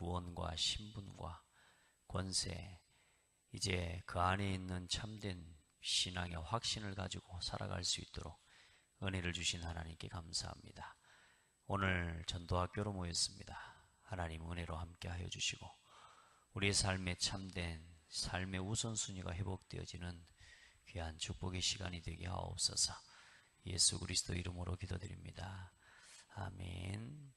구원과 신분과 권세, 이제 그 안에 있는 참된 신앙의 확신을 가지고 살아갈 수 있도록 은혜를 주신 하나님께 감사합니다. 오늘 전도학교로 모였습니다. 하나님 은혜로 함께 하여 주시고 우리의 삶에 참된 삶의 우선순위가 회복되어지는 귀한 축복의 시간이 되게 하옵소서. 예수 그리스도 이름으로 기도드립니다. 아멘.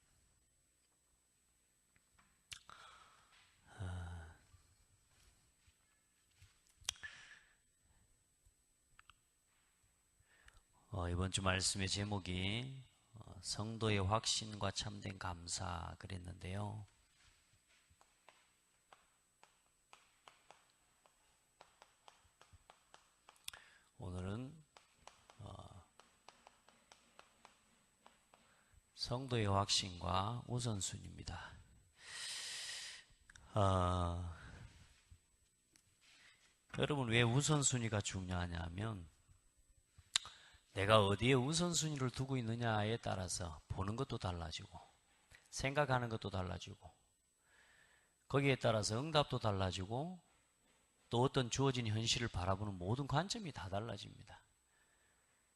이번 주 말씀의 제목이 성도의 확신과 참된 감사 그랬는데요. 오늘은 성도의 확신과 우선순위입니다. 여러분, 왜 우선순위가 중요하냐 하면 내가 어디에 우선순위를 두고 있느냐에 따라서 보는 것도 달라지고 생각하는 것도 달라지고 거기에 따라서 응답도 달라지고 또 어떤 주어진 현실을 바라보는 모든 관점이 다 달라집니다.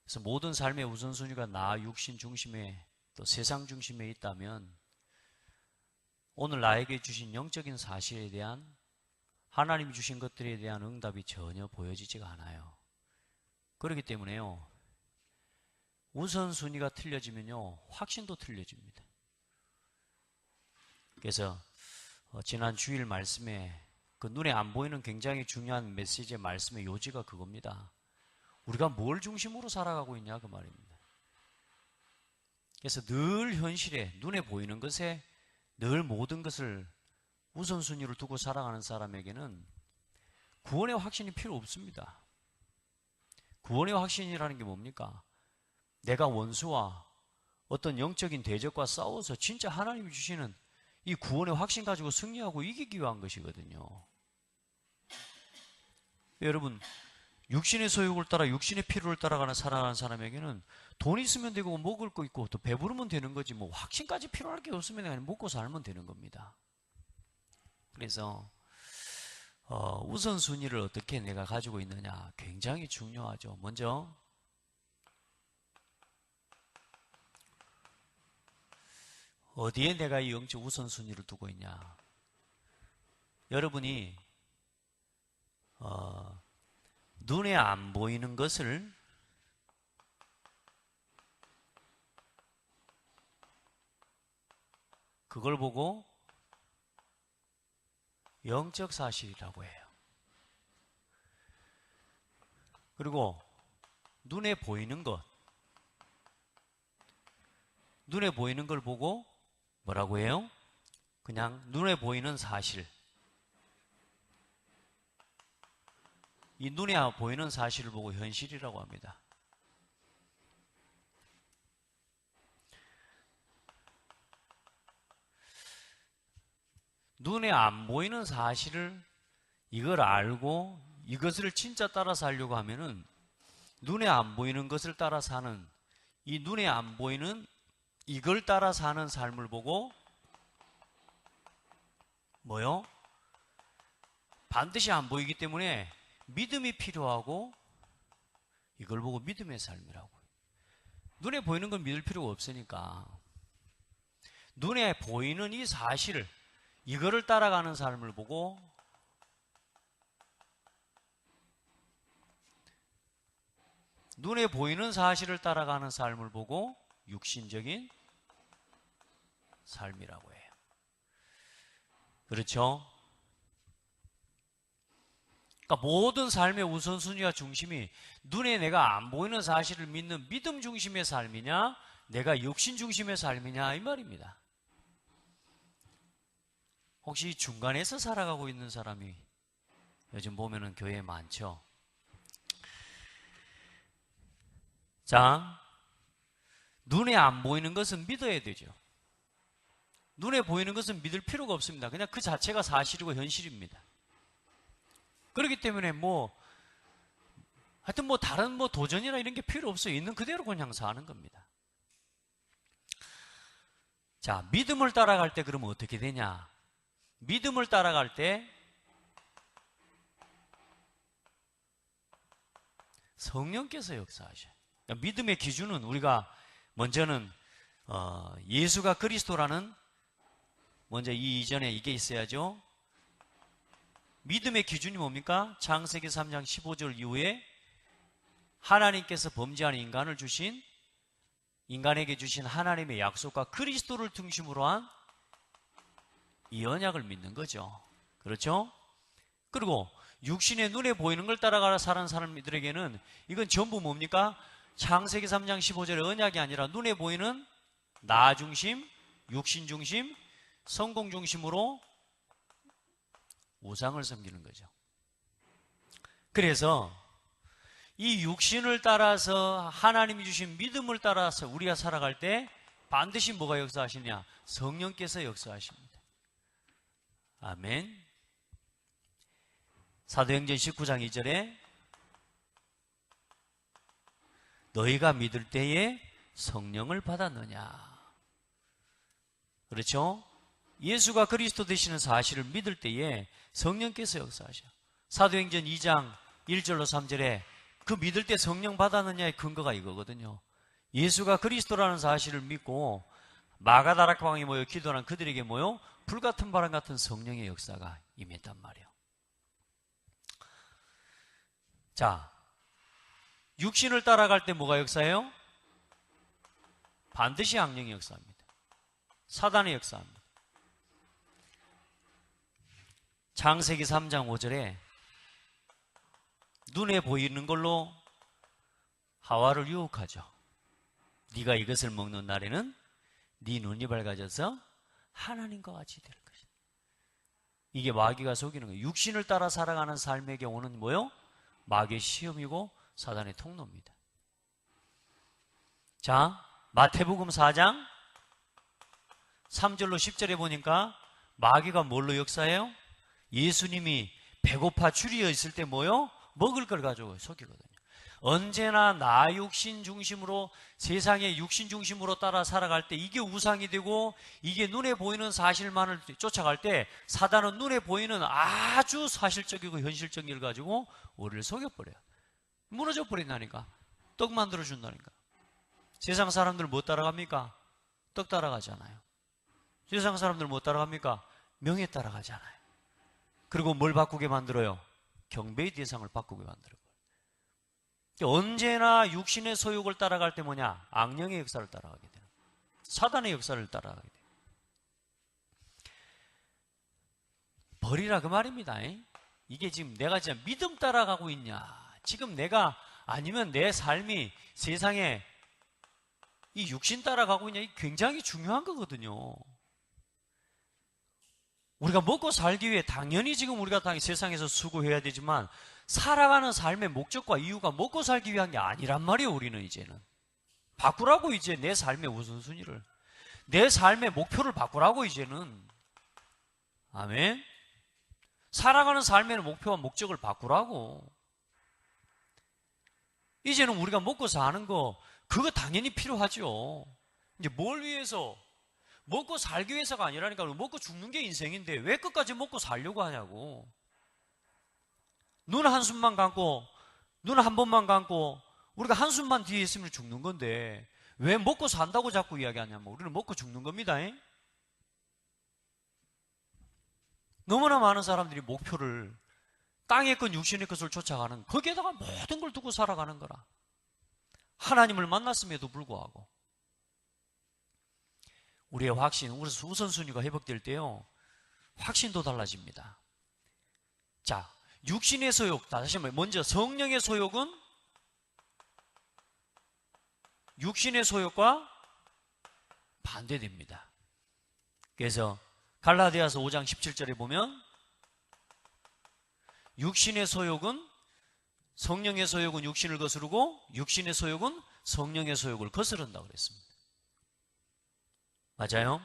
그래서 모든 삶의 우선순위가 나 육신 중심에 또 세상 중심에 있다면 오늘 나에게 주신 영적인 사실에 대한 하나님이 주신 것들에 대한 응답이 전혀 보여지지가 않아요. 그렇기 때문에요, 우선순위가 틀려지면요 확신도 틀려집니다. 그래서 지난 주일 말씀에 그 눈에 안 보이는 굉장히 중요한 메시지의 말씀의 요지가 그겁니다. 우리가 뭘 중심으로 살아가고 있냐 그 말입니다. 그래서 늘 현실에 눈에 보이는 것에 늘 모든 것을 우선순위를 두고 살아가는 사람에게는 구원의 확신이 필요 없습니다. 구원의 확신이라는 게 뭡니까? 내가 원수와 어떤 영적인 대적과 싸워서 진짜 하나님이 주시는 이 구원의 확신 가지고 승리하고 이기기 위한 것이거든요. 여러분, 육신의 소욕을 따라 육신의 필요를 따라가는 살아가는 사람에게는 돈 있으면 되고 먹을 거 있고 또 배부르면 되는 거지 뭐 확신까지 필요할 게 없으면 그냥 먹고 살면 되는 겁니다. 그래서 우선순위를 어떻게 내가 가지고 있느냐 굉장히 중요하죠. 먼저 어디에 내가 이 영적 우선순위를 두고 있냐. 여러분이 눈에 안 보이는 것을 그걸 보고 영적 사실이라고 해요. 그리고 눈에 보이는 것, 눈에 보이는 걸 보고 뭐라고 해요? 그냥 눈에 보이는 사실. 이 눈에 보이는 사실을 보고 현실이라고 합니다. 눈에 안 보이는 사실을 이걸 알고 이것을 진짜 따라 살려고 하면은 눈에 안 보이는 것을 따라 사는 이 눈에 안 보이는 이걸 따라 사는 삶을 보고 뭐요? 반드시 안 보이기 때문에 믿음이 필요하고 이걸 보고 믿음의 삶이라고. 눈에 보이는 건 믿을 필요가 없으니까 눈에 보이는 이 사실을 이거를 따라가는 삶을 보고 눈에 보이는 사실을 따라가는 삶을 보고 육신적인 삶이라고 해요. 그렇죠? 그러니까 모든 삶의 우선순위와 중심이 눈에 내가 안 보이는 사실을 믿는 믿음 중심의 삶이냐 내가 육신 중심의 삶이냐 이 말입니다. 혹시 중간에서 살아가고 있는 사람이 요즘 보면은 교회에 많죠? 자, 눈에 안 보이는 것은 믿어야 되죠. 눈에 보이는 것은 믿을 필요가 없습니다. 그냥 그 자체가 사실이고 현실입니다. 그렇기 때문에 하여튼 다른 도전이나 이런 게 필요 없어요. 있는 그대로 그냥 사는 겁니다. 자, 믿음을 따라갈 때 그러면 어떻게 되냐? 믿음을 따라갈 때 성령께서 역사하셔요. 그러니까 믿음의 기준은 우리가 먼저는 예수가 그리스도라는 먼저 이 이전에 이게 있어야죠. 믿음의 기준이 뭡니까? 창세기 3장 15절 이후에 하나님께서 범죄한 인간에게 주신 하나님의 약속과 그리스도를 중심으로 한 이 언약을 믿는 거죠. 그렇죠? 그리고 육신의 눈에 보이는 걸 따라가 사는 사람들에게는 이건 전부 뭡니까? 창세기 3장 15절의 언약이 아니라 눈에 보이는 나 중심, 육신 중심, 성공 중심으로 우상을 섬기는 거죠. 그래서 이 육신을 따라서 하나님이 주신 믿음을 따라서 우리가 살아갈 때 반드시 뭐가 역사하시냐? 성령께서 역사하십니다. 아멘. 사도행전 19장 2절에 너희가 믿을 때에 성령을 받았느냐. 그렇죠? 예수가 그리스도 되시는 사실을 믿을 때에 성령께서 역사하셔. 사도행전 2장 1절로 3절에 그 믿을 때 성령 받았느냐의 근거가 이거거든요. 예수가 그리스도라는 사실을 믿고 마가다락 방에 모여 기도한 그들에게 모여 불같은 바람 같은 성령의 역사가 임했단 말이에요. 자, 육신을 따라갈 때 뭐가 역사해요? 반드시 악령이 역사합니다. 사단의 역사합니다. 창세기 3장 5절에 눈에 보이는 걸로 하와를 유혹하죠. 네가 이것을 먹는 날에는 네 눈이 밝아져서 하나님과 같이 될 것이다. 이게 마귀가 속이는 거예요. 육신을 따라 살아가는 삶의 경우는 뭐요? 마귀의 시험이고 사단의 통로입니다. 자, 마태복음 4장 3절로 10절에 보니까 마귀가 뭘로 역사해요? 예수님이 배고파 줄이어 있을 때 뭐요? 먹을 걸 가지고 속이거든요. 언제나 나 육신 중심으로 세상의 육신 중심으로 따라 살아갈 때 이게 우상이 되고 이게 눈에 보이는 사실만을 쫓아갈 때 사단은 눈에 보이는 아주 사실적이고 현실적인 걸 가지고 우리를 속여버려요. 무너져 버린다니까. 떡 만들어 준다니까. 세상 사람들 뭐 따라갑니까? 떡 따라가잖아요. 세상 사람들 뭐 따라갑니까? 명예 따라가잖아요. 그리고 뭘 바꾸게 만들어요? 경배의 대상을 바꾸게 만들어요. 언제나 육신의 소욕을 따라갈 때 뭐냐? 악령의 역사를 따라가게 돼요. 사단의 역사를 따라가게 돼요. 버리라 그 말입니다. 이게 지금 내가 진짜 믿음 따라가고 있냐? 지금 내가 아니면 내 삶이 세상에 이 육신 따라가고 있냐? 이게 굉장히 중요한 거거든요. 우리가 먹고 살기 위해 당연히 지금 우리가 세상에서 수고해야 되지만 살아가는 삶의 목적과 이유가 먹고 살기 위한 게 아니란 말이에요. 우리는 이제는 바꾸라고. 이제 내 삶의 우선순위를, 내 삶의 목표를 바꾸라고. 이제는 아멘. 살아가는 삶의 목표와 목적을 바꾸라고. 이제는 우리가 먹고 사는 거 그거 당연히 필요하죠. 이제 뭘 위해서? 먹고 살기 위해서가 아니라니까. 먹고 죽는 게 인생인데 왜 끝까지 먹고 살려고 하냐고. 눈 한숨만 감고, 눈 한 번만 감고 우리가 한숨만 뒤에 있으면 죽는 건데 왜 먹고 산다고 자꾸 이야기하냐면 우리는 먹고 죽는 겁니다. 너무나 많은 사람들이 목표를 땅의 것, 육신의 것을 쫓아가는, 거기에다가 모든 걸 두고 살아가는 거라. 하나님을 만났음에도 불구하고 우리의 확신, 우리 우선순위가 회복될 때요, 확신도 달라집니다. 자, 육신의 소욕, 다시 한번 먼저 성령의 소욕은 육신의 소욕과 반대됩니다. 그래서 갈라디아서 5장 17절에 보면 육신의 소욕은, 성령의 소욕은 육신을 거스르고 육신의 소욕은 성령의 소욕을 거스른다고 그랬습니다. 맞아요?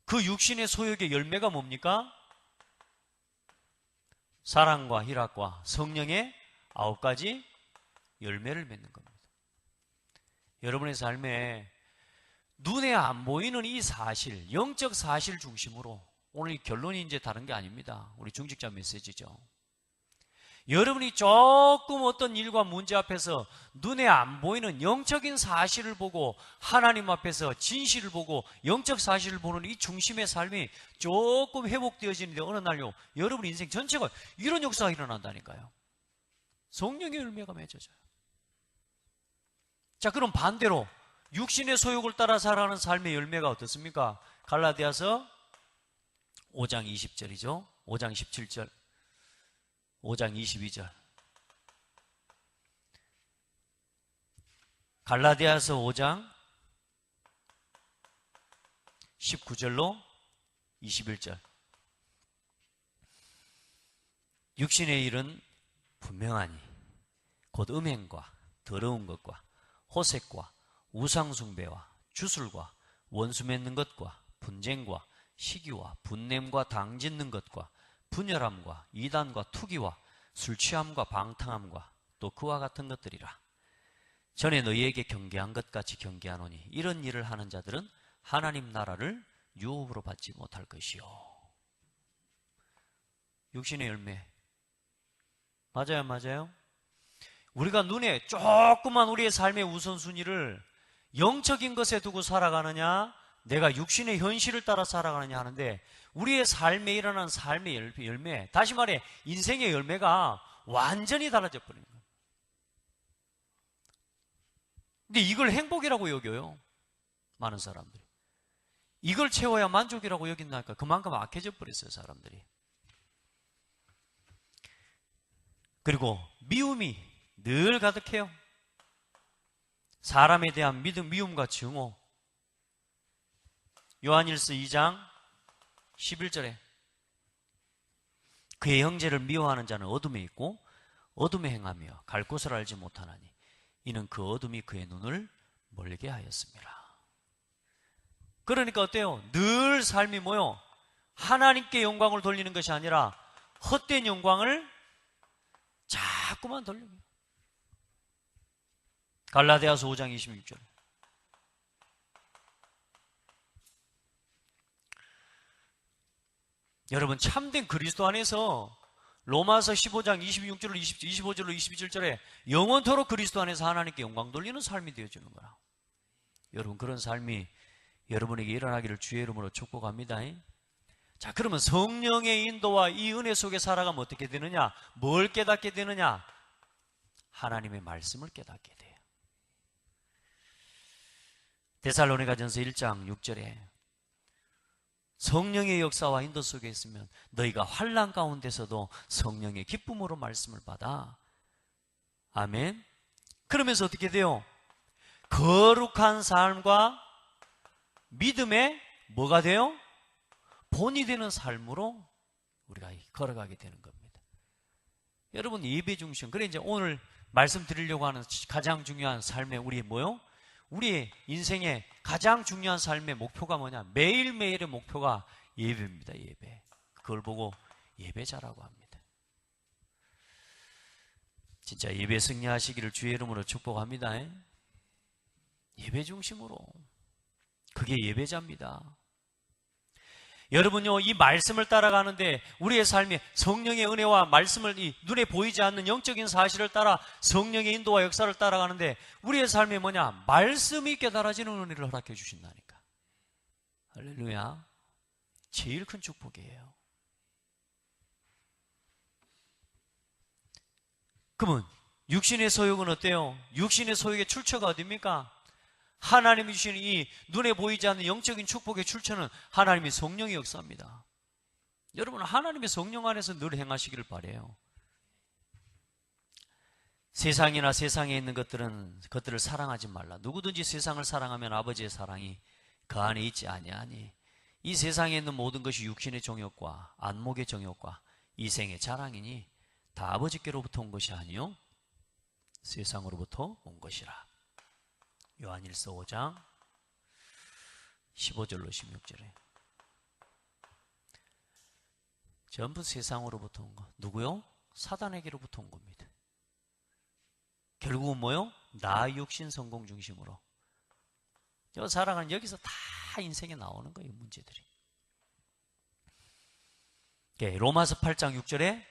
그 육신의 소욕의 열매가 뭡니까? 사랑과 희락과 성령의 9가지 열매를 맺는 겁니다. 여러분의 삶에 눈에 안 보이는 이 사실, 영적 사실 중심으로 오늘 결론이 이제 다른 게 아닙니다. 우리 중직자 메시지죠. 여러분이 조금 어떤 일과 문제 앞에서 눈에 안 보이는 영적인 사실을 보고 하나님 앞에서 진실을 보고 영적 사실을 보는 이 중심의 삶이 조금 회복되어지는데 어느 날요 여러분 인생 전체가 이런 역사가 일어난다니까요. 성령의 열매가 맺어져요. 자, 그럼 반대로 육신의 소욕을 따라 살아가는 삶의 열매가 어떻습니까? 갈라디아서 5장 20절이죠. 5장 17절 5장 22절. 갈라디아서 5장 19절로 21절. 육신의 일은 분명하니 곧 음행과 더러운 것과 호색과 우상숭배와 주술과 원수 맺는 것과 분쟁과 시기와 분냄과 당짓는 것과 분열함과 이단과 투기와 술취함과 방탕함과 또 그와 같은 것들이라. 전에 너희에게 경계한 것 같이 경계하노니 이런 일을 하는 자들은 하나님 나라를 유업으로 받지 못할 것이요. 육신의 열매. 맞아요, 맞아요. 우리가 눈에 조그만 우리의 삶의 우선순위를 영적인 것에 두고 살아가느냐, 내가 육신의 현실을 따라 살아가느냐 하는데, 우리의 삶에 일어난 삶의 열매, 다시 말해 인생의 열매가 완전히 달라져 버린 거예요. 근데 이걸 행복이라고 여겨요, 많은 사람들이. 이걸 채워야 만족이라고 여긴다니까. 그만큼 악해져 버렸어요, 사람들이. 그리고 미움이 늘 가득해요. 사람에 대한 미움과 증오. 요한일서 2장 11절에 그의 형제를 미워하는 자는 어둠에 있고 어둠에 행하며 갈 곳을 알지 못하나니 이는 그 어둠이 그의 눈을 멀게 하였습니다. 그러니까 어때요? 늘 삶이 뭐요? 하나님께 영광을 돌리는 것이 아니라 헛된 영광을 자꾸만 돌립니다. 갈라디아서 5장 26절. 여러분, 참된 그리스도 안에서 로마서 15장 26절로 25절로 27절에 영원토록 그리스도 안에서 하나님께 영광 돌리는 삶이 되어주는 거라. 여러분, 그런 삶이 여러분에게 일어나기를 주의 이름으로 축복합니다. 자, 그러면 성령의 인도와 이 은혜 속에 살아가면 어떻게 되느냐? 뭘 깨닫게 되느냐? 하나님의 말씀을 깨닫게 돼요. 데살로니가전서 1장 6절에 성령의 역사와 인도 속에 있으면 너희가 환난 가운데서도 성령의 기쁨으로 말씀을 받아. 아멘. 그러면서 어떻게 돼요? 거룩한 삶과 믿음의 뭐가 돼요? 본이 되는 삶으로 우리가 걸어가게 되는 겁니다. 여러분, 예배 중심. 그래 이제 오늘 말씀드리려고 하는 가장 중요한 삶의 우리의 뭐요? 우리의 인생의 가장 중요한 삶의 목표가 뭐냐? 매일매일의 목표가 예배입니다. 예배. 그걸 보고 예배자라고 합니다. 진짜 예배 승리하시기를 주의 이름으로 축복합니다. 예배 중심으로. 그게 예배자입니다. 여러분요, 이 말씀을 따라가는데 우리의 삶이 성령의 은혜와 말씀을, 이 눈에 보이지 않는 영적인 사실을 따라 성령의 인도와 역사를 따라가는데 우리의 삶이 뭐냐? 말씀이 깨달아지는 은혜를 허락해 주신다니까. 할렐루야. 제일 큰 축복이에요. 그러면 육신의 소욕은 어때요? 육신의 소욕의 출처가 어디입니까? 하나님이 주시는 이 눈에 보이지 않는 영적인 축복의 출처는 하나님의 성령의 역사입니다. 여러분, 하나님의 성령 안에서 늘 행하시기를 바라요. 세상이나 세상에 있는 것들을 사랑하지 말라. 누구든지 세상을 사랑하면 아버지의 사랑이 그 안에 있지 아니하니 이 세상에 있는 모든 것이 육신의 정욕과 안목의 정욕과 이생의 자랑이니 다 아버지께로부터 온 것이 아니요 세상으로부터 온 것이라. 요한일서 5장 15절로 16절에 전부 세상으로부터 온 것. 누구요? 사단에게로부터 온 겁니다. 결국은 뭐요? 나 육신 성공 중심으로 살아가는 여기서 다 인생에 나오는 거예요, 문제들이. 로마서 8장 6절에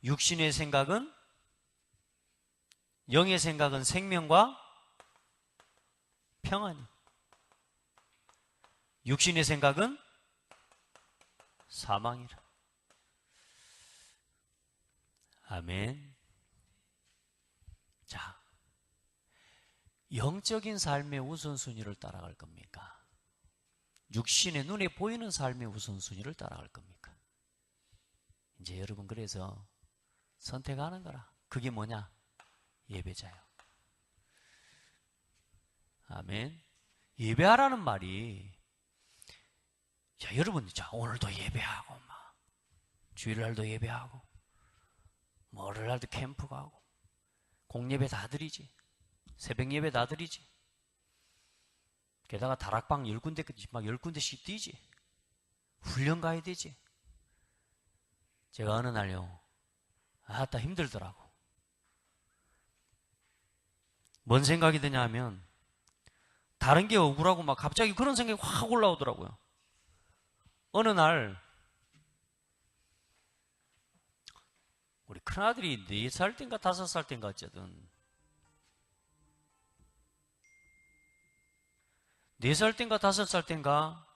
육신의 생각은, 영의 생각은 생명과 평안이, 육신의 생각은 사망이라. 아멘. 자, 영적인 삶의 우선순위를 따라갈 겁니까? 육신의 눈에 보이는 삶의 우선순위를 따라갈 겁니까? 이제 여러분, 그래서 선택하는 거라. 그게 뭐냐? 예배자요. 아멘. 예배하라는 말이, 자, 여러분, 자, 오늘도 예배하고, 막, 주일날도 예배하고, 월요일날도 캠프 가고, 공예배 다 드리지. 새벽 예배 다 드리지. 게다가 다락방 10군데까지 막 10군데씩 뛰지. 훈련 가야 되지. 제가 어느 날요, 아따 힘들더라고. 뭔 생각이 드냐 하면, 다른 게 억울하고 막 갑자기 그런 생각이 확 올라오더라고요. 어느 날 우리 큰아들이 4살 땐가 5살 땐가 어쨌든 4살 땐가 5살 땐가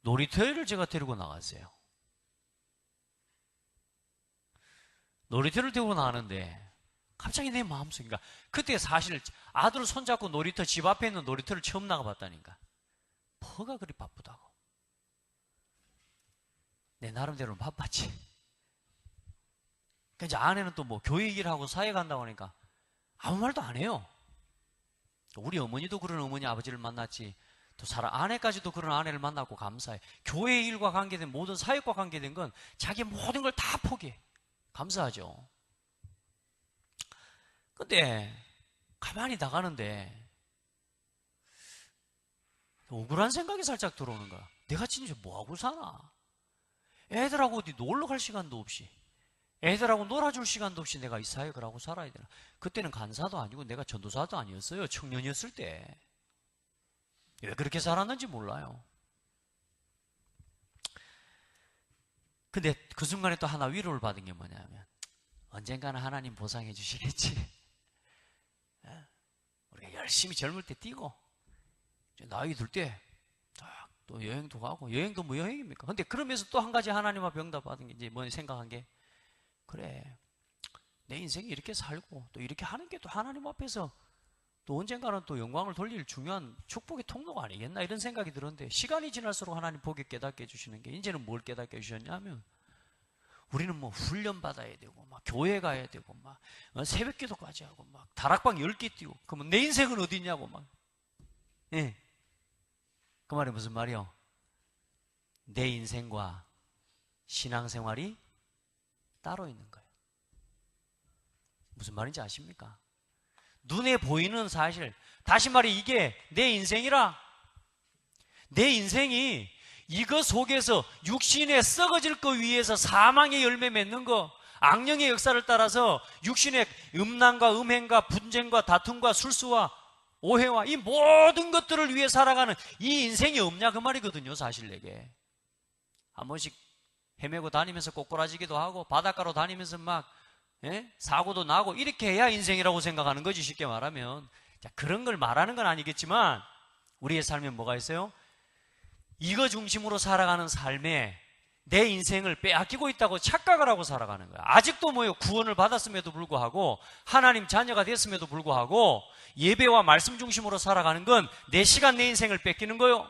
놀이터를 제가 데리고 나갔어요. 놀이터를 데리고 나가는데 갑자기 내 마음속에, 그러니까 그때 사실 아들을 손잡고 놀이터, 집 앞에 있는 놀이터를 처음 나가봤다니까. 뭐가 그리 바쁘다고. 내 나름대로는 바빴지. 그러니까 이제 아내는 또 뭐 교회 얘기를 하고 사회 간다고 하니까 아무 말도 안 해요. 우리 어머니도 그런 어머니 아버지를 만났지, 또 아내까지도 그런 아내를 만났고 감사해. 교회 일과 관계된 모든 사역과 관계된 건 자기 모든 걸 다 포기해. 감사하죠. 근데 가만히 나가는데 억울한 생각이 살짝 들어오는 거야. 내가 진짜 뭐하고 사나? 애들하고 어디 놀러 갈 시간도 없이, 애들하고 놀아줄 시간도 없이 내가 이 사역을 하고 살아야 되나? 그때는 간사도 아니고 내가 전도사도 아니었어요. 청년이었을 때. 왜 그렇게 살았는지 몰라요. 근데 그 순간에 또 하나 위로를 받은 게 뭐냐면, 언젠가는 하나님 보상해 주시겠지. 우리가 열심히 젊을 때 뛰고 나이 들 때 또 여행도 가고, 여행도 뭐 여행입니까? 근데 그러면서 또 한 가지 하나님 앞에 응답 받은 게, 이제 뭐 생각한 게, 그래, 내 인생이 이렇게 살고 또 이렇게 하는 게 또 하나님 앞에서 또 언젠가는 또 영광을 돌릴 중요한 축복의 통로가 아니겠나, 이런 생각이 들었는데, 시간이 지날수록 하나님 보게 깨닫게 해주시는 게, 이제는 뭘 깨닫게 해주셨냐면, 우리는 뭐 훈련 받아야 되고, 막 교회 가야 되고, 막 새벽 기도까지 하고, 막 다락방 10개 뛰고, 그러면 내 인생은 어디 있냐고, 막. 예. 그 말이 무슨 말이요? 내 인생과 신앙생활이 따로 있는 거예요. 무슨 말인지 아십니까? 눈에 보이는 사실, 다시 말해 이게 내 인생이라, 내 인생이 이거 속에서 육신에 썩어질 거 위해서 사망의 열매 맺는 거, 악령의 역사를 따라서 육신의 음란과 음행과 분쟁과 다툼과 술수와 오해와 이 모든 것들을 위해 살아가는 이 인생이 없냐, 그 말이거든요. 사실 내게 한 번씩 헤매고 다니면서 꼬꾸라지기도 하고, 바닷가로 다니면서 막 사고도 나고, 이렇게 해야 인생이라고 생각하는 거지, 쉽게 말하면. 자, 그런 걸 말하는 건 아니겠지만, 우리의 삶에 뭐가 있어요? 이거 중심으로 살아가는 삶에 내 인생을 빼앗기고 있다고 착각을 하고 살아가는 거야. 아직도 뭐요? 구원을 받았음에도 불구하고, 하나님 자녀가 됐음에도 불구하고, 예배와 말씀 중심으로 살아가는 건 내 시간, 내 인생을 뺏기는 거요.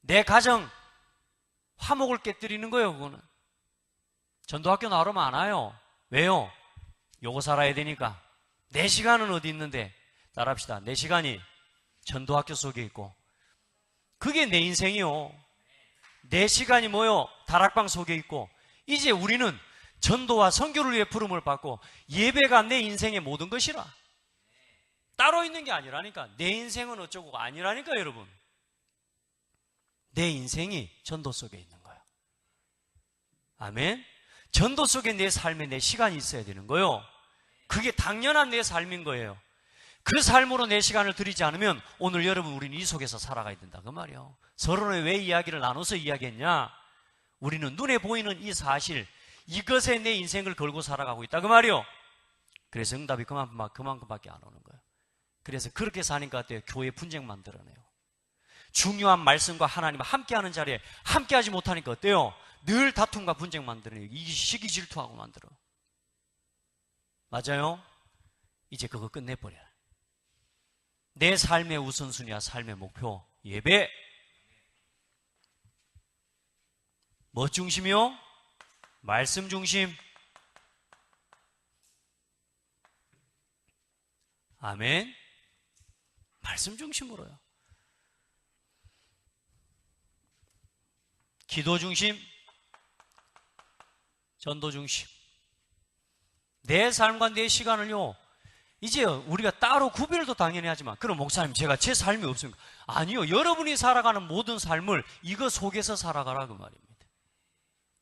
내 가정 화목을 깨뜨리는 거예요. 그거는 전도학교 나오면 안 와요. 왜요? 요거 살아야 되니까. 내 시간은 어디 있는데? 따라합시다. 내 시간이 전도학교 속에 있고, 그게 내 인생이요. 내 시간이 뭐요? 다락방 속에 있고. 이제 우리는 전도와 선교를 위해 부름을 받고, 예배가 내 인생의 모든 것이라. 따로 있는 게 아니라니까. 내 인생은 어쩌고 아니라니까, 여러분. 내 인생이 전도 속에 있는 거예요. 아멘. 전도 속에 내 삶에 내 시간이 있어야 되는 거예요. 그게 당연한 내 삶인 거예요. 그 삶으로 내 시간을 들이지 않으면 오늘 여러분 우리는 이 속에서 살아가야 된다 그 말이에요. 서로는 왜 이야기를 나눠서 이야기했냐? 우리는 눈에 보이는 이 사실, 이것에 내 인생을 걸고 살아가고 있다 그 말이에요. 그래서 응답이 그만큼밖에 안 오는 거예요. 그래서 그렇게 사니까 어때요? 교회 분쟁 만들어내요. 중요한 말씀과 하나님 함께하는 자리에 함께하지 못하니까 어때요? 늘 다툼과 분쟁 만들어내요. 시기 질투하고 만들어. 맞아요? 이제 그거 끝내버려요. 내 삶의 우선순위와 삶의 목표, 예배. 뭐 중심이요? 말씀 중심. 아멘. 말씀 중심으로요. 기도 중심, 전도 중심. 내 삶과 내 시간을요, 이제 우리가 따로 구별도 당연히 하지만, 그럼 목사님 제가 제 삶이 없습니까? 아니요. 여러분이 살아가는 모든 삶을 이거 속에서 살아가라 그 말입니다.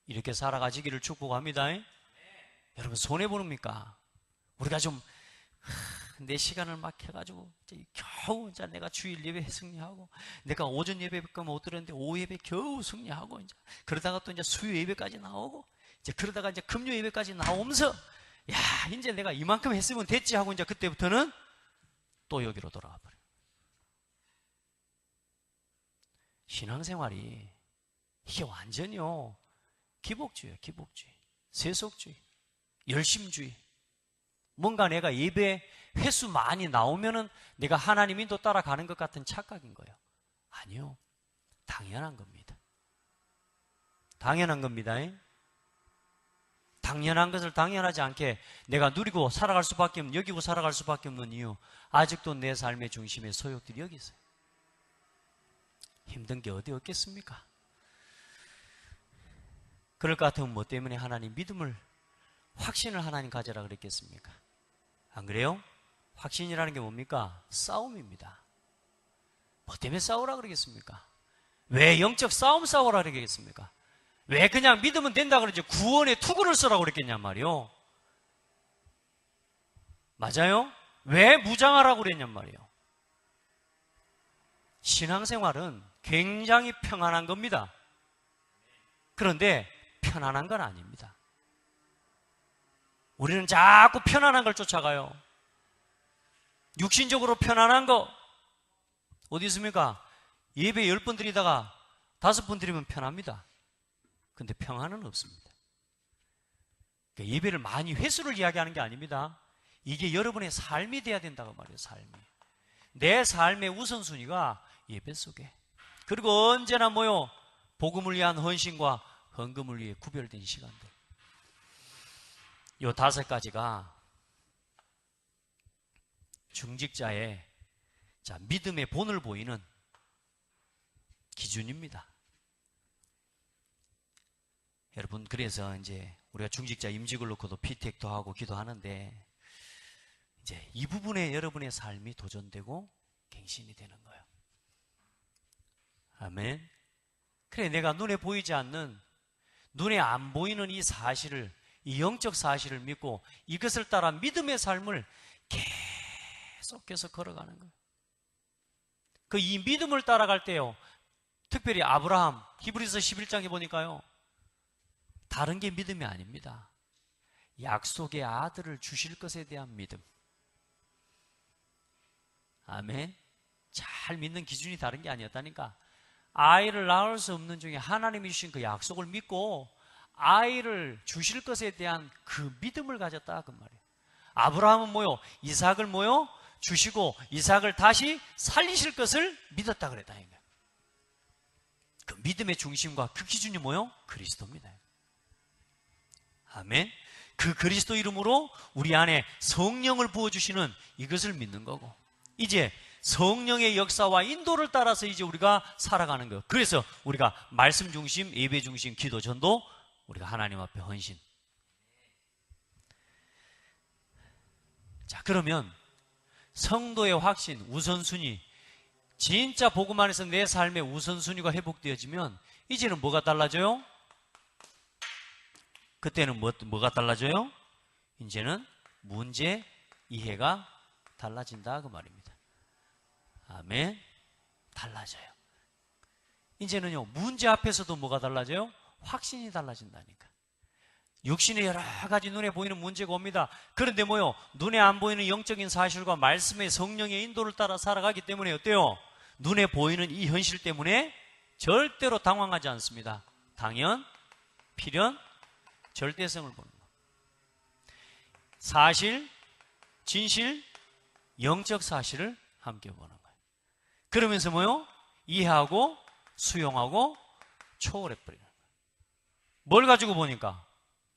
이렇게 살아가시기를 축복합니다. 여러분 손해보십니까? 우리가 좀 내 시간을 막 해가지고 겨우 이제 내가 주일 예배 승리하고, 내가 오전 예배밖에 못 들었는데 오후 예배 겨우 승리하고, 이제 그러다가 또 이제 수요 예배까지 나오고, 이제 그러다가 이제 금요 예배까지 나오면서 야 이제 내가 이만큼 했으면 됐지 하고, 이제 그때부터는 또 여기로 돌아와 버려요. 신앙생활이 이게 완전히요 기복주의예요. 기복주의, 세속주의, 열심주의. 뭔가 내가 예배 횟수 많이 나오면은 내가 하나님 인도 따라가는 것 같은 착각인 거예요. 아니요. 당연한 겁니다. 당연한 겁니다. 당연한 것을 당연하지 않게 내가 누리고 살아갈 수밖에 없는, 여기고 살아갈 수밖에 없는 이유, 아직도 내 삶의 중심에 소욕들이 여기 있어요. 힘든 게 어디 없겠습니까? 그럴 것 같으면 뭐 때문에 하나님 믿음을, 확신을 하나님 가져라 그랬겠습니까? 안 그래요? 확신이라는 게 뭡니까? 싸움입니다. 뭐 때문에 싸우라 그러겠습니까? 왜 영적 싸움 싸우라 그러겠습니까? 왜 그냥 믿으면 된다 그러지 구원의 투구를 쓰라고 그랬겠냔 말이요. 맞아요? 왜 무장하라고 그랬냔 말이요. 신앙생활은 굉장히 평안한 겁니다. 그런데 편안한 건 아닙니다. 우리는 자꾸 편안한 걸 쫓아가요. 육신적으로 편안한 거 어디 있습니까? 예배 10번 드리다가 5번 드리면 편합니다. 근데 평안은 없습니다. 그러니까 예배를 많이 횟수를 이야기하는 게 아닙니다. 이게 여러분의 삶이 돼야 된다고 말이에요. 삶이. 내 삶의 우선순위가 예배 속에, 그리고 언제나 뭐요? 복음을 위한 헌신과 헌금을 위해 구별된 시간들. 요 5가지가 중직자의 믿음의 본을 보이는 기준입니다. 여러분, 그래서 이제 우리가 중직자 임직을 놓고도 피택도 하고 기도하는데, 이제 이 부분에 여러분의 삶이 도전되고 갱신이 되는 거예요. 아멘. 그래, 내가 눈에 보이지 않는, 눈에 안 보이는 이 사실을, 이 영적 사실을 믿고 이것을 따라 믿음의 삶을 계속해서 걸어가는 거예요. 그 이 믿음을 따라갈 때요, 특별히 아브라함, 히브리서 11장에 보니까요, 다른 게 믿음이 아닙니다. 약속의 아들을 주실 것에 대한 믿음. 아멘. 잘 믿는 기준이 다른 게 아니었다니까. 아이를 낳을 수 없는 중에 하나님이 주신 그 약속을 믿고 아이를 주실 것에 대한 그 믿음을 가졌다 그 말이에요. 아브라함은 뭐요? 이삭을 뭐요? 주시고 이삭을 다시 살리실 것을 믿었다 그랬다는 거예요. 그 믿음의 중심과 그 기준이 뭐요? 그리스도입니다. 아멘. 그 그리스도 이름으로 우리 안에 성령을 부어주시는 이것을 믿는 거고, 이제 성령의 역사와 인도를 따라서 이제 우리가 살아가는 거예요. 그래서 우리가 말씀 중심, 예배 중심, 기도, 전도, 우리가 하나님 앞에 헌신. 자, 그러면 성도의 확신, 우선순위, 진짜 복음 안에서 내 삶의 우선순위가 회복되어지면 이제는 뭐가 달라져요? 그때는 뭐가 달라져요? 이제는 문제 이해가 달라진다 그 말입니다. 아멘. 달라져요. 이제는요, 문제 앞에서도 뭐가 달라져요? 확신이 달라진다니까. 육신의 여러 가지 눈에 보이는 문제가 옵니다. 그런데 뭐요? 눈에 안 보이는 영적인 사실과 말씀의 성령의 인도를 따라 살아가기 때문에 어때요? 눈에 보이는 이 현실 때문에 절대로 당황하지 않습니다. 당연, 필연, 절대성을 보는 거. 사실, 진실, 영적 사실을 함께 보는 거예요. 그러면서 뭐요? 이해하고 수용하고 초월해버리는 거예요. 뭘 가지고 보니까?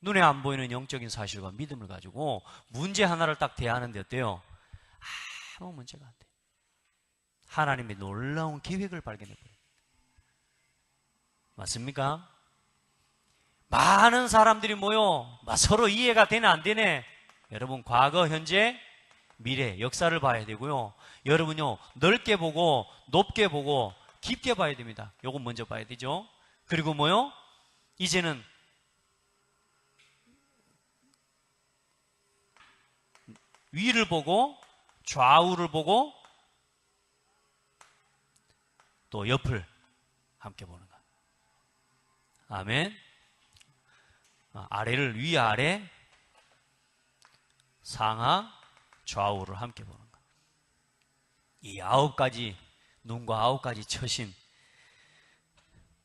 눈에 안 보이는 영적인 사실과 믿음을 가지고 문제 하나를 딱 대하는데 어때요? 아무 문제가 안 돼요. 하나님의 놀라운 계획을 발견해버려요. 맞습니까? 많은 사람들이 모여 서로 이해가 되네 안 되네. 여러분 과거, 현재, 미래, 역사를 봐야 되고요. 여러분요 넓게 보고 높게 보고 깊게 봐야 됩니다. 요건 먼저 봐야 되죠. 그리고 뭐요? 이제는 위를 보고 좌우를 보고 또 옆을 함께 보는 것. 아멘. 아래를 위아래 상하 좌우를 함께 보는 것. 이 9가지 눈과 9가지 처심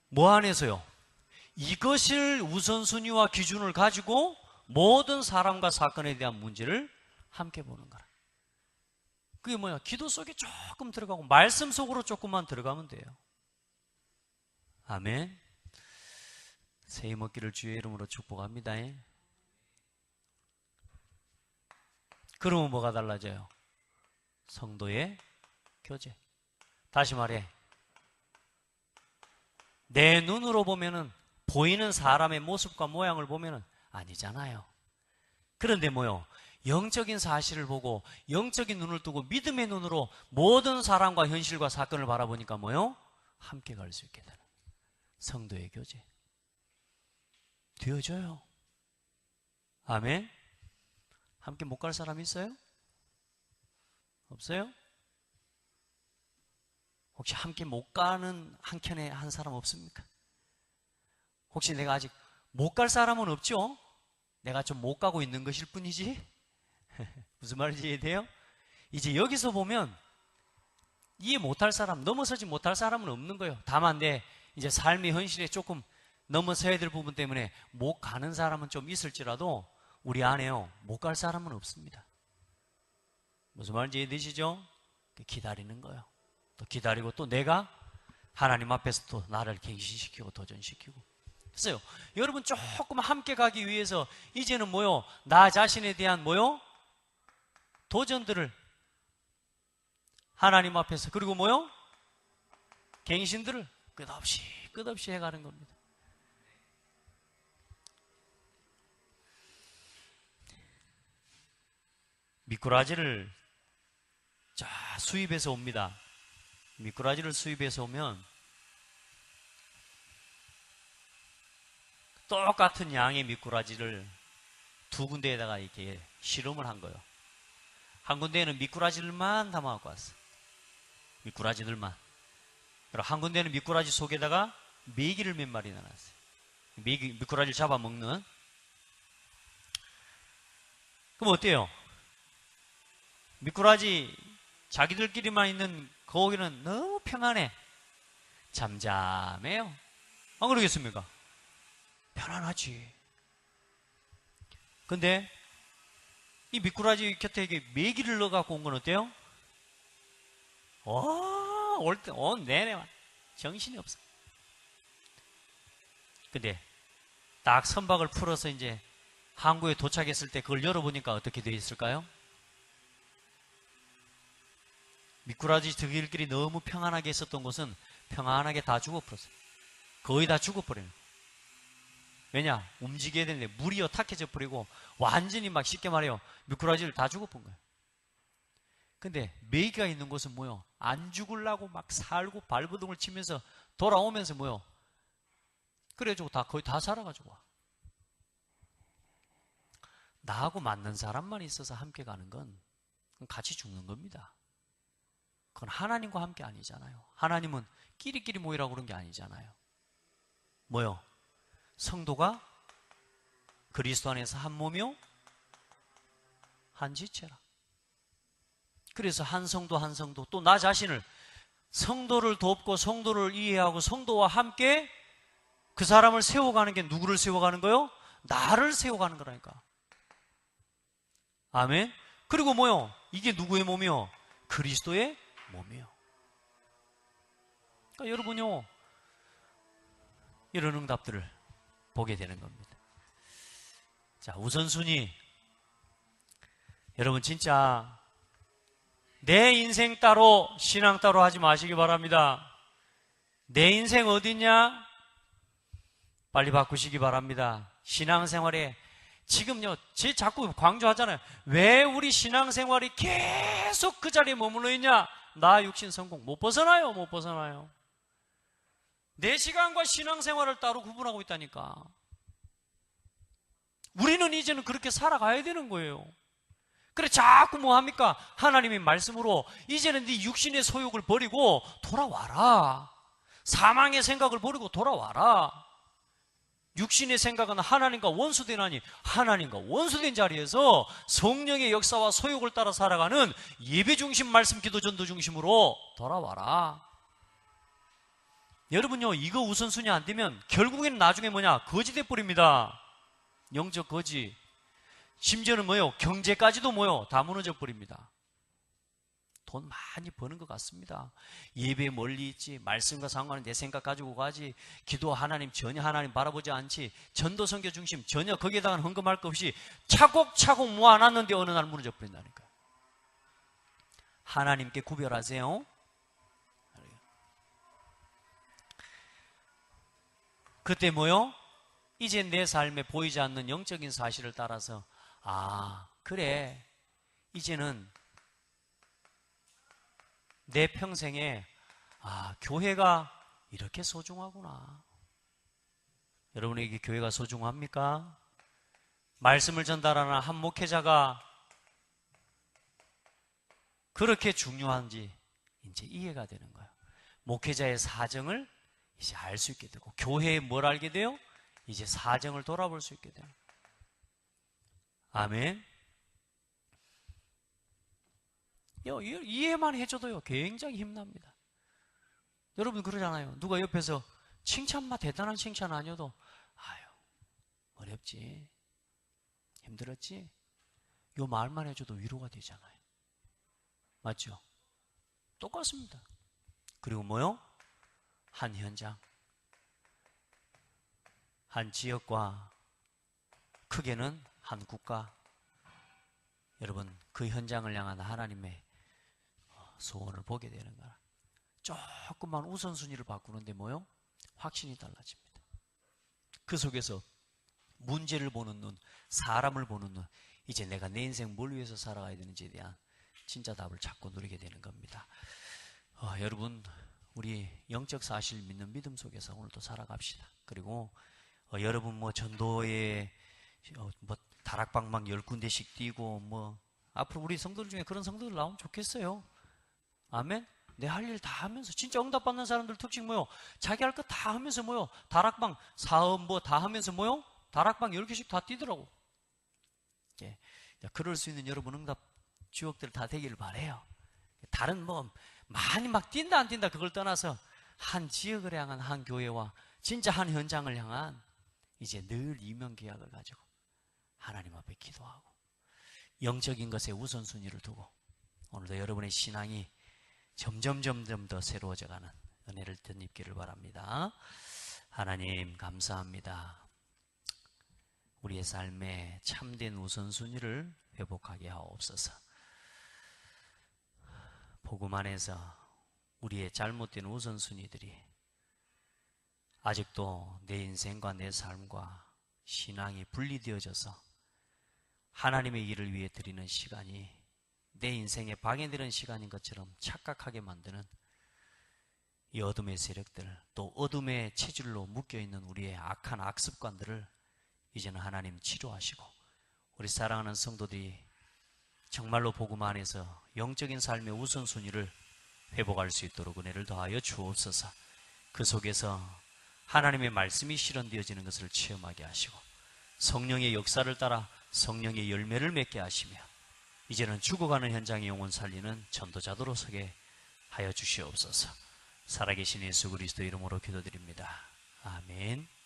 뭐 안에서요? 이것을 우선순위와 기준을 가지고 모든 사람과 사건에 대한 문제를 함께 보는 거라. 그게 뭐야? 기도 속에 조금 들어가고 말씀 속으로 조금만 들어가면 돼요. 아멘. 새해 먹기를 주의 이름으로 축복합니다. 그러면 뭐가 달라져요? 성도의 교제. 다시 말해, 내 눈으로 보면은 보이는 사람의 모습과 모양을 보면은 아니잖아요. 그런데 뭐요? 영적인 사실을 보고 영적인 눈을 뜨고 믿음의 눈으로 모든 사람과 현실과 사건을 바라보니까 뭐요? 함께 갈 수 있게 되는 성도의 교제 되어져요. 아멘. 함께 못 갈 사람 있어요? 없어요? 혹시 함께 못 가는 한켠에 한 사람 없습니까? 혹시 내가 아직 못 갈 사람은 없죠? 내가 좀 못 가고 있는 것일 뿐이지? 무슨 말인지 이해돼요? 이제 여기서 보면 이해 못할 사람, 넘어서지 못할 사람은 없는 거예요. 다만 내 이제 삶의 현실에 조금 넘어서야 될 부분 때문에 못 가는 사람은 좀 있을지라도 우리 안에요, 못 갈 사람은 없습니다. 무슨 말인지 이해되시죠? 기다리는 거예요. 또 기다리고 또 내가 하나님 앞에서 또 나를 갱신시키고 도전시키고 했어요. 여러분 조금 함께 가기 위해서 이제는 뭐요? 나 자신에 대한 뭐요? 도전들을 하나님 앞에서 그리고 뭐요? 갱신들을 끝없이 해가는 겁니다. 미꾸라지를 수입해서 옵니다. 미꾸라지를 수입해서 오면 똑같은 양의 미꾸라지를 두 군데에다가 이렇게 실험을 한 거예요. 한 군데에는 미꾸라지들만 담아갖고 왔어요. 미꾸라지들만. 그리고 한 군데는 미꾸라지 속에다가 메기를 몇 마리 넣어놨어요. 미꾸라지를 잡아먹는. 그럼 어때요? 미꾸라지 자기들끼리만 있는 거기는 너무 평안해. 잠잠해요. 안 그러겠습니까? 편안하지. 근데 이 미꾸라지 곁에 이게 메기를 넣어갖고 온 건 어때요? 올 때, 내내 정신이 없어. 근데 딱 선박을 풀어서 이제 항구에 도착했을 때 그걸 열어보니까 어떻게 되어 있을까요? 미꾸라지들끼리 너무 평안하게 있었던 곳은 평안하게 다 죽어버렸어요. 거의 다 죽어버려요. 왜냐? 움직여야 되는데 물이 탁해져 버리고 완전히 막 쉽게 말해요. 미꾸라지를 다 죽어본 거예요. 근데 메기가 있는 곳은 뭐요? 안 죽으려고 막 살고 발버둥을 치면서 돌아오면서 뭐요? 그래가지고 거의 다 살아가지고 와. 나하고 맞는 사람만 있어서 함께 가는 건 그건 같이 죽는 겁니다. 그건 하나님과 함께 아니잖아요. 하나님은 끼리끼리 모이라고 그런 게 아니잖아요. 뭐요? 성도가 그리스도 안에서 한 몸이요 한 지체라. 그래서 한 성도 또 나 자신을 성도를 돕고 성도를 이해하고 성도와 함께 그 사람을 세워가는 게 누구를 세워가는 거요? 나를 세워가는 거라니까. 아멘. 그리고 뭐요? 이게 누구의 몸이요? 그리스도의 몸이요. 그러니까 여러분요, 이런 응답들을 보게 되는 겁니다. 자, 우선순위. 여러분 진짜 내 인생 따로 신앙 따로 하지 마시기 바랍니다. 내 인생 어딨냐? 빨리 바꾸시기 바랍니다. 신앙생활에 지금요, 제 자꾸 강조하잖아요. 왜 우리 신앙생활이 계속 그 자리에 머물러 있냐? 나 육신 성공 못 벗어나요. 못 벗어나요. 내 시간과 신앙생활을 따로 구분하고 있다니까. 우리는 이제는 그렇게 살아가야 되는 거예요. 그래 자꾸 뭐 합니까? 하나님의 말씀으로 이제는 네 육신의 소욕을 버리고 돌아와라. 사망의 생각을 버리고 돌아와라. 육신의 생각은 하나님과 원수되나니 하나님과 원수된 자리에서 성령의 역사와 소욕을 따라 살아가는 예배 중심 말씀 기도 전도 중심으로 돌아와라. 여러분요, 이거 우선순위 안 되면 결국에는 나중에 뭐냐? 거지 돼버립니다. 영적 거지. 심지어는 뭐요? 경제까지도 뭐요? 다 무너져 버립니다. 돈 많이 버는 것 같습니다. 예배에 멀리 있지, 말씀과 상관은 내 생각 가지고 가지, 기도 하나님 전혀 하나님 바라보지 않지, 전도 선교 중심 전혀 거기에다가 헌금할 것 없이 차곡차곡 모아놨는데 어느 날 무너져 버린다니까요. 하나님께 구별하세요. 그때 뭐요? 이제 내 삶에 보이지 않는 영적인 사실을 따라서 그래, 이제는 내 평생에 교회가 이렇게 소중하구나. 여러분에게 교회가 소중합니까? 말씀을 전달하는 한 목회자가 그렇게 중요한지 이제 이해가 되는 거예요. 목회자의 사정을 이제 알 수 있게 되고, 교회에 뭘 알게 돼요? 이제 사정을 돌아볼 수 있게 돼요. 아멘. 이해만 해줘도요, 굉장히 힘납니다. 여러분 그러잖아요. 누가 옆에서 칭찬만 대단한 칭찬 아니어도 어렵지, 힘들었지, 요 말만 해줘도 위로가 되잖아요. 맞죠? 똑같습니다. 그리고 뭐요? 한 현장, 한 지역과 크게는 한 국가, 여러분 그 현장을 향한 하나님의 소원을 보게 되는 거라. 조금만 우선순위를 바꾸는데 뭐요? 확신이 달라집니다. 그 속에서 문제를 보는 눈, 사람을 보는 눈, 이제 내가 내 인생 뭘 위해서 살아가야 되는지에 대한 진짜 답을 찾고 누리게 되는 겁니다. 여러분, 우리 영적 사실 믿는 믿음 속에서 오늘도 살아갑시다. 그리고 여러분 뭐 전도에 뭐 다락방 막 10군데씩 뛰고 뭐 앞으로 우리 성도들 중에 그런 성도들 나오면 좋겠어요. 아멘. 내 할 일 다 하면서, 진짜 응답받는 사람들 특징 뭐요? 자기 할 거 다 하면서 뭐요? 다락방 사업 뭐 다 하면서 뭐요? 다락방 10개씩 다 뛰더라고. 예. 그럴 수 있는 여러분 응답 주역들 다 되기를 바래요. 다른 뭐 많이 막 뛴다 안 뛴다 그걸 떠나서 한 지역을 향한 한 교회와 진짜 한 현장을 향한 이제 늘 이면계약을 가지고 하나님 앞에 기도하고 영적인 것에 우선순위를 두고 오늘도 여러분의 신앙이 점점 더 새로워져가는 은혜를 덧입기를 바랍니다. 하나님 감사합니다. 우리의 삶에 참된 우선순위를 회복하게 하옵소서. 복음 안에서 우리의 잘못된 우선순위들이 아직도 내 인생과 내 삶과 신앙이 분리되어져서 하나님의 일을 위해 드리는 시간이 내 인생에 방해되는 시간인 것처럼 착각하게 만드는 이 어둠의 세력들, 또 어둠의 체질로 묶여있는 우리의 악한 악습관들을 이제는 하나님 치료하시고 우리 사랑하는 성도들이 정말로 복음 안에서 영적인 삶의 우선순위를 회복할 수 있도록 은혜를 더하여 주옵소서. 그 속에서 하나님의 말씀이 실현되어지는 것을 체험하게 하시고 성령의 역사를 따라 성령의 열매를 맺게 하시며 이제는 죽어가는 현장의 영혼 살리는 전도자도로 서게 하여 주시옵소서. 살아계신 예수 그리스도 이름으로 기도드립니다. 아멘.